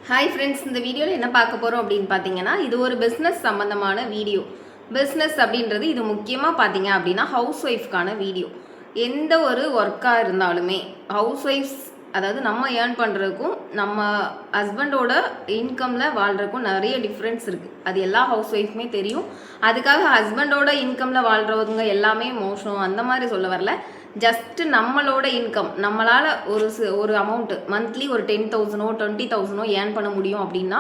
Hi friends, இந்த வீடியோவில் என்ன பார்க்க போகிறோம் அப்படின்னு பார்த்தீங்கன்னா, இது ஒரு பிஸ்னஸ் சம்மந்தமான வீடியோ. பிஸ்னஸ் அப்படின்றது இது முக்கியமாக பார்த்தீங்க அப்படின்னா ஹவுஸ் ஒய்ஃப்கான வீடியோ. எந்த ஒரு ஒர்க்காக இருந்தாலுமே ஹவுஸ் ஒய்ஃப்ஸ், அதாவது நம்ம ஏர்ன் பண்ணுறதுக்கும் நம்ம ஹஸ்பண்டோட இன்கமில் வாழ்கிறதுக்கும் நிறைய டிஃப்ரென்ஸ் இருக்குது. அது எல்லா ஹவுஸ் ஒய்ஃப்மே தெரியும். அதுக்காக ஹஸ்பண்டோட இன்கமில் வாழ்கிறவங்க எல்லாமே மோசம் அந்த மாதிரி சொல்ல வரல. ஜஸ்ட்டு நம்மளோட இன்கம், நம்மளால் ஒரு அமௌண்ட்டு மந்த்லி ஒரு 10,000 20,000 ஏர்ன் பண்ண முடியும் அப்படின்னா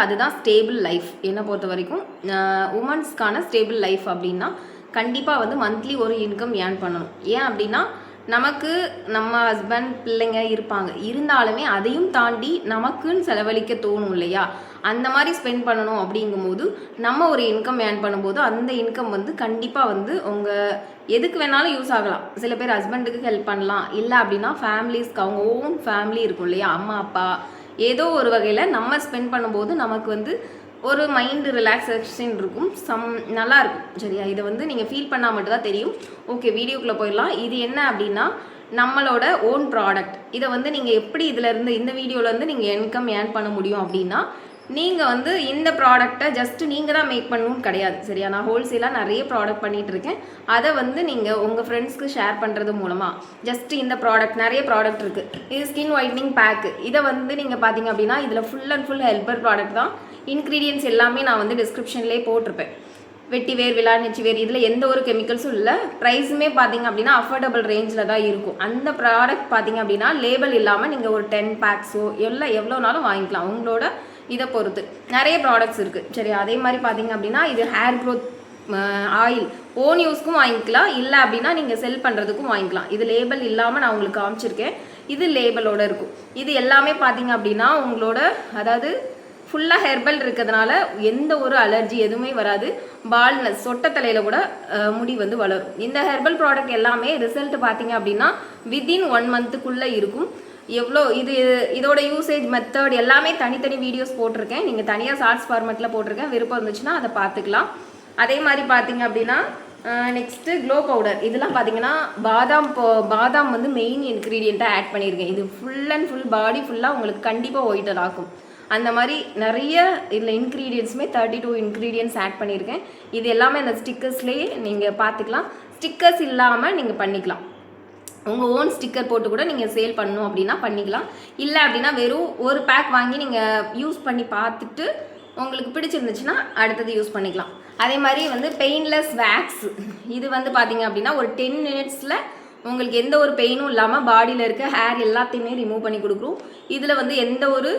அதுதான் ஸ்டேபிள் லைஃப். என்னை பொறுத்த வரைக்கும் உமன்ஸ்க்கான ஸ்டேபிள் லைஃப் அப்படின்னா கண்டிப்பாக மந்த்லி ஒரு இன்கம் ஏர்ன் பண்ணணும். ஏன் அப்படின்னா நமக்கு நம்ம ஹஸ்பண்ட் பிள்ளைங்க இருப்பாங்க, இருந்தாலுமே அதையும் தாண்டி நமக்குன்னு செலவழிக்க தோணும் இல்லையா? அந்த மாதிரி ஸ்பெண்ட் பண்ணணும். அப்படிங்கும்போது நம்ம ஒரு இன்கம் ஏர்ன் பண்ணும்போது அந்த இன்கம் கண்டிப்பாக உங்கள் எதுக்கு வேணாலும் யூஸ் ஆகலாம். சில பேர் ஹஸ்பண்டுக்கு ஹெல்ப் பண்ணலாம், இல்லை அப்படின்னா ஃபேமிலிஸ்க்கு, அவங்க ஓன் ஃபேமிலி இருக்கும் இல்லையா, அம்மா அப்பா, ஏதோ ஒரு வகையில் நம்ம ஸ்பெண்ட் பண்ணும்போது நமக்கு ஒரு மைண்டு ரிலாக்ஸேஷன் இருக்கும், நல்லாயிருக்கும். சரியா? இதை நீங்கள் ஃபீல் பண்ணால் மட்டும்தான் தெரியும். ஓகே, வீடியோக்குள்ளே போயிடலாம். இது என்ன அப்படின்னா நம்மளோட ஓன் ப்ராடக்ட். இதை நீங்கள் எப்படி இதிலேருந்து இந்த வீடியோலேருந்து நீங்கள் இன்கம் ஏர்ன் பண்ண முடியும் அப்படின்னா, நீங்கள் இந்த ப்ராடக்டை ஜஸ்ட்டு நீங்கள் தான் மேக் பண்ணணும்னு கிடையாது. சரியா? நான் ஹோல்சேலாக நிறைய ப்ராடக்ட் பண்ணிகிட்டு இருக்கேன். அதை நீங்கள் உங்கள் ஃப்ரெண்ட்ஸ்க்கு ஷேர் பண்ணுறது மூலமாக ஜஸ்ட்டு இந்த ப்ராடக்ட், நிறைய ப்ராடக்ட் இருக்குது. இது ஸ்கின் ஒயிட்னிங் பேக்கு. இதை நீங்கள் பார்த்தீங்க அப்படின்னா இதில் full and full helper product தான். இன்க்ரீடியன்ஸ் எல்லாமே நான் டிஸ்கிரிப்ஷன்லேயே போட்டிருப்பேன். வெட்டிவேர், விலாநெச்சிவேர், இதில் எந்த ஒரு கெமிக்கல்ஸும் இல்லை. ப்ரைஸுமே பார்த்தீங்க அப்படின்னா அஃபோர்டபுள் ரேஞ்சில் தான் இருக்கும். அந்த ப்ராடக்ட் பார்த்தீங்க அப்படின்னா லேபிள் இல்லாமல் நீங்கள் ஒரு 10 பேக்ஸோ எவ்வளோனாலும் வாங்கிக்கலாம், உங்களோட இதை பொறுத்து. நிறைய ப்ராடக்ட்ஸ் இருக்குது. சரி, அதே மாதிரி பார்த்தீங்க அப்படின்னா இது ஹேர் க்ரோத் ஆயில் ஓன் யூஸ்க்கும் வாங்கிக்கலாம், இல்லை அப்படின்னா நீங்கள் செல் பண்ணுறதுக்கும் வாங்கிக்கலாம். இது லேபிள் இல்லாமல் நான் உங்களுக்கு காமிச்சிருக்கேன். இது லேபிளோடு இருக்கும். இது எல்லாமே பார்த்தீங்க அப்படின்னா உங்களோட, அதாவது ஃபுல்லாக ஹெர்பல் இருக்கிறதுனால எந்த ஒரு அலர்ஜி எதுவுமே வராது. பால்னஸ், சொட்ட தலையில் கூட முடி வளரும். இந்த ஹெர்பல் ப்ராடக்ட் எல்லாமே ரிசல்ட் பார்த்தீங்க அப்படின்னா வித்தின் 1 மந்த்துக்குள்ளே இருக்கும். இதோட யூசேஜ் மெத்தட் எல்லாமே தனித்தனி வீடியோஸ் போட்டிருக்கேன். நீங்கள் தனியாக ஷார்ட்ஸ் ஃபார்மேட்டில் போட்டிருக்கேன். விருப்பம் இருந்துச்சுன்னா அதை பார்த்துக்கலாம். அதே மாதிரி பார்த்தீங்க அப்படின்னா நெக்ஸ்ட்டு க்ளோ பவுடர். இதெல்லாம் பார்த்தீங்கன்னா பாதாம் மெயின் இன்க்ரீடியண்ட்டாக ஆட் பண்ணியிருக்கேன். இது ஃபுல் அண்ட் ஃபுல் பாடி ஃபுல்லாக உங்களுக்கு கண்டிப்பாக ஒயிட்டர் ஆக்கும். அந்த மாதிரி நிறைய இதில் இன்க்ரீடியன்ஸுமே 32 இன்க்ரீடியன்ஸ் ஆட் பண்ணியிருக்கேன். இது எல்லாமே அந்த ஸ்டிக்கர்ஸ்லேயே நீங்கள் பார்த்துக்கலாம். ஸ்டிக்கர்ஸ் இல்லாமல் நீங்கள் பண்ணிக்கலாம். உங்கள் ஓன் ஸ்டிக்கர் போட்டு கூட நீங்கள் சேல் பண்ணணும் அப்படின்னா பண்ணிக்கலாம். இல்லை அப்படின்னா வெறும் ஒரு பேக் வாங்கி நீங்கள் யூஸ் பண்ணி பார்த்துட்டு உங்களுக்கு பிடிச்சிருந்துச்சுன்னா அடுத்தது யூஸ் பண்ணிக்கலாம். அதே மாதிரி பெயின்லெஸ் வேக்ஸ். இது பார்த்தீங்க அப்படின்னா ஒரு 10 மினிட்ஸில் உங்களுக்கு எந்த ஒரு பெயினும் இல்லாமல் பாடியில் இருக்க ஹேர் எல்லாத்தையுமே ரிமூவ் பண்ணி கொடுக்குறோம். இதில் எந்த ஒரு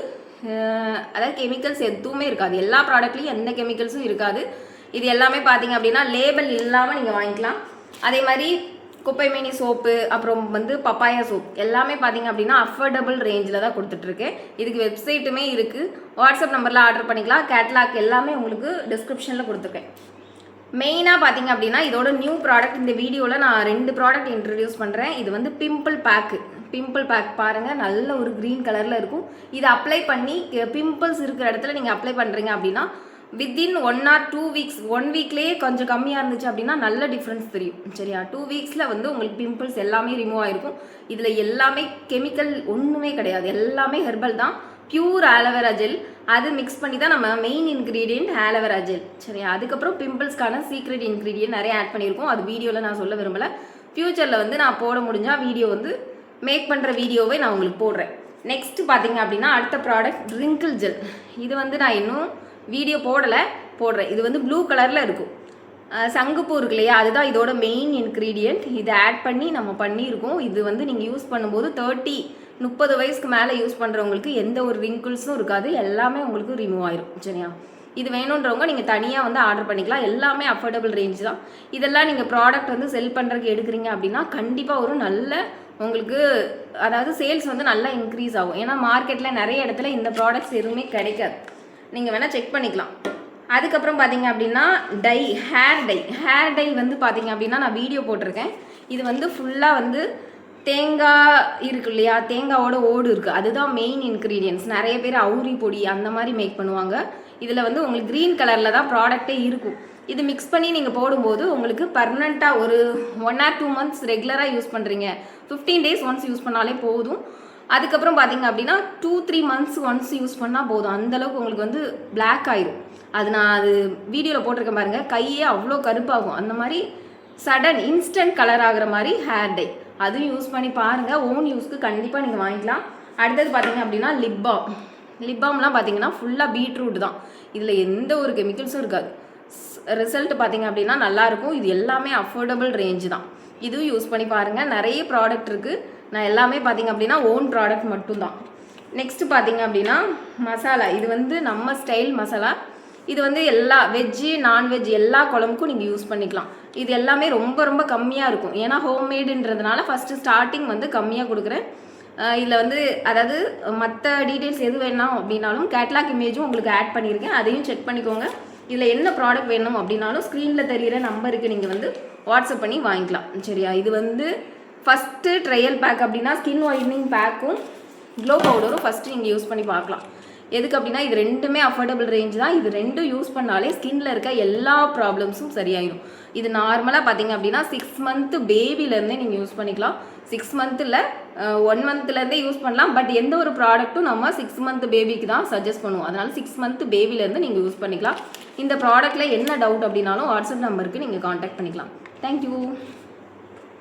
அதாவது கெமிக்கல்ஸ் எதுவுமே இருக்காது. எல்லா ப்ராடக்ட்லேயும் எந்த கெமிக்கல்ஸும் இருக்காது. இது எல்லாமே பார்த்தீங்க அப்படின்னா லேபிள் இல்லாமல் நீங்கள் வாங்கிக்கலாம். அதே மாதிரி குப்பைமேனி சோப்பு, அப்புறம் பப்பாயா சோப் எல்லாமே பார்த்தீங்க அப்படின்னா அஃபோர்டபுள் ரேஞ்சில் தான் கொடுத்துட்ருக்கேன். இதுக்கு வெப்சைட்டுமே இருக்குது. வாட்ஸ்அப் நம்பரில் ஆர்டர் பண்ணிக்கலாம். கேட்லாக் எல்லாமே உங்களுக்கு டிஸ்கிரிப்ஷனில் கொடுத்துருக்கேன். மெயினாக பார்த்தீங்க அப்படின்னா இதோட நியூ ப்ராடக்ட், இந்த வீடியோவில் நான் 2 ப்ராடக்ட் இன்ட்ரடியூஸ் பண்ணுறேன். இது பிம்பிள் பேக்கு. பிம்பிள் பேக் பாருங்கள், நல்ல ஒரு க்ரீன் கலரில் இருக்கும். இதை அப்ளை பண்ணி பிம்பிள்ஸ் இருக்கிற இடத்துல நீங்கள் அப்ளை பண்ணுறீங்க அப்படின்னா வித்தின் 1 or 2 வீக்ஸ், 1 வீக்லேயே கொஞ்சம் கம்மியாக இருந்துச்சு அப்படின்னா நல்ல டிஃப்ரென்ஸ் தெரியும். சரியா? 2 வீக்ஸில் உங்களுக்கு பிம்பிள்ஸ் எல்லாமே ரிமூவ் ஆகிருக்கும். இதில் எல்லாமே கெமிக்கல் ஒன்றுமே கிடையாது, எல்லாமே ஹெர்பல் தான். பியூர் ஆலோவேரா ஜெல், அது மிக்ஸ் பண்ணி தான் நம்ம மெயின் இன்க்ரீடியன்ட் ஆலோவேரா ஜெல். சரியா? அதுக்கப்புறம் பிம்பிள்ஸ்க்கான சீக்ரெட் இன்க்ரீடியன்ட் நிறைய ஆட் பண்ணியிருக்கோம். அது வீடியோவில் நான் சொல்ல விரும்பலை. ஃப்யூச்சரில் நான் போட முடிஞ்சால் வீடியோ மேக் பண்ணுற வீடியோவை நான் உங்களுக்கு போடுறேன். நெக்ஸ்ட்டு பார்த்தீங்க அப்படின்னா அடுத்த ப்ராடக்ட் ரிங்கிள் ஜெல். இது நான் இன்னும் வீடியோ போடுறேன். இது ப்ளூ கலரில் இருக்கும். சங்குப்பூ இருக்கு இல்லையா, அதுதான் இதோட மெயின் இன்க்ரீடியன்ட். இதை ஆட் பண்ணி நம்ம பண்ணியிருக்கோம். இது நீங்கள் யூஸ் பண்ணும்போது 30 வயசுக்கு மேலே யூஸ் பண்ணுறவங்களுக்கு எந்த ஒரு ரிங்கிள்ஸும் இருக்காது, எல்லாமே உங்களுக்கு ரிமூவ் ஆயிரும். சரியா? இது வேணுன்றவங்க நீங்கள் தனியாக ஆர்டர் பண்ணிக்கலாம். எல்லாமே அஃபோர்டபுள் ரேஞ்ச் தான். இதெல்லாம் நீங்கள் ப்ராடக்ட் செல் பண்ணுறதுக்கு எடுக்கிறீங்க அப்படின்னா கண்டிப்பாக ஒரு நல்ல உங்களுக்கு, அதாவது சேல்ஸ் நல்லா இன்க்ரீஸ் ஆகும். ஏன்னா மார்க்கெட்டில் நிறைய இடத்துல இந்த ப்ராடக்ட்ஸ் எதுவுமே கிடைக்காது. நீங்கள் வேணால் செக் பண்ணிக்கலாம். அதுக்கப்புறம் பார்த்தீங்க அப்படின்னா ஹேர் டை பார்த்தீங்க அப்படின்னா நான் வீடியோ போட்டிருக்கேன். இது ஃபுல்லாக தேங்காய் இருக்கு இல்லையா, தேங்காவோட ஓடு இருக்குது, அதுதான் மெயின் இன்க்ரீடியன்ஸ். நிறைய பேர் அவுரி பொடி அந்த மாதிரி மேக் பண்ணுவாங்க. இதில் உங்களுக்கு க்ரீன் கலரில் தான் ப்ராடக்டே இருக்கும். இது மிக்ஸ் பண்ணி நீங்கள் போடும்போது உங்களுக்கு பர்மனெண்ட்டாக ஒரு 1 or 2 months ரெகுலராக யூஸ் பண்ணுறீங்க, 15 days ஒன்ஸ் யூஸ் பண்ணாலே போதும். அதுக்கப்புறம் பார்த்தீங்க அப்படின்னா 2-3 months ஒன்ஸ் யூஸ் பண்ணால் போதும், அந்தளவுக்கு உங்களுக்கு வந்து பிளாக் ஆயிரும். அது நான் அது வீடியோவில் போட்டிருக்கேன் பாருங்கள், கையே அவ்வளோ கருப்பாகும். அந்த மாதிரி சடன் இன்ஸ்டன்ட் கலர் ஆகிற மாதிரி ஹேர் டை, அதுவும் யூஸ் பண்ணி பாருங்கள். ஓன் யூஸ்க்கு கண்டிப்பாக நீங்கள் வாங்கிக்கலாம். அடுத்தது பார்த்தீங்க அப்படின்னா லிப் பாம்லாம் பார்த்தீங்கன்னா ஃபுல்லாக பீட்ரூட் தான், இதில் எந்த ஒரு கெமிக்கல்ஸும் இருக்காது. ரிசல்ட் பார்த்தீங்க அப்படின்னா நல்லாயிருக்கும். இது எல்லாமே அஃபோர்டபுள் ரேஞ்சு தான், இதுவும் யூஸ் பண்ணி பாருங்கள். நிறைய ப்ராடக்ட் இருக்குது, நான் எல்லாமே பார்த்தீங்க அப்படின்னா ஓன் ப்ராடக்ட் மட்டும்தான். நெக்ஸ்ட்டு பார்த்தீங்க அப்படின்னா மசாலா, இது வந்து நம்ம ஸ்டைல் மசாலா. இது வந்து எல்லா வெஜ்ஜு நான்வெஜ் எல்லா குழம்புக்கும் நீங்கள் யூஸ் பண்ணிக்கலாம். இது எல்லாமே ரொம்ப ரொம்ப கம்மியாக இருக்கும், ஏன்னா ஹோம்மேடுன்றதுனால ஃபஸ்ட்டு ஸ்டார்டிங் வந்து கம்மியாக கொடுக்குறேன். இதில் வந்து அதாவது மற்ற டீட்டெயில்ஸ் எது வேணும் அப்படின்னாலும் கேட்லாக் இமேஜும் உங்களுக்கு ஆட் பண்ணியிருக்கேன், அதையும் செக் பண்ணிக்கோங்க. இதில் என்ன ப்ராடக்ட் வேணும் அப்படின்னாலும் ஸ்க்ரீனில் தெரிகிற நம்பருக்கு நீங்கள் வந்து வாட்ஸ்அப் பண்ணி வாங்கிக்கலாம். சரியா? இது வந்து ஃபஸ்ட்டு ட்ரையல் பேக் அப்படின்னா ஸ்கின் ஒயிட்னிங் பேக்கும் க்ளோ பவுடரும் ஃபஸ்ட்டு நீங்கள் யூஸ் பண்ணி பார்க்கலாம். எதுக்கு அப்படின்னா இது ரெண்டுமே அஃபோர்டபுள் ரேஞ்ச் தான். இது ரெண்டும் யூஸ் பண்ணாலே ஸ்கின்ல இருக்க எல்லா ப்ராப்ளம்ஸும் சரியாயிடும். இது நார்மலாக பார்த்தீங்க அப்படின்னா 6 month பேபிலேருந்தே நீங்கள் யூஸ் பண்ணிக்கலாம். 6 month இல்லை 1 monthலேருந்தே யூஸ் பண்ணலாம். பட் எந்த ஒரு ப்ராடக்ட்டும் நம்ம 6 month பேபிக்கு தான் சஜஸ்ட் பண்ணுவோம். அதனால 6 month பேபிலேருந்து நீங்கள் யூஸ் பண்ணிக்கலாம். இந்த ப்ராடக்ட்டில் என்ன டவுட் அப்படின்னாலும் வாட்ஸ்அப் நம்பருக்கு நீங்கள் காண்டாக்ட் பண்ணிக்கலாம். தேங்க்யூ.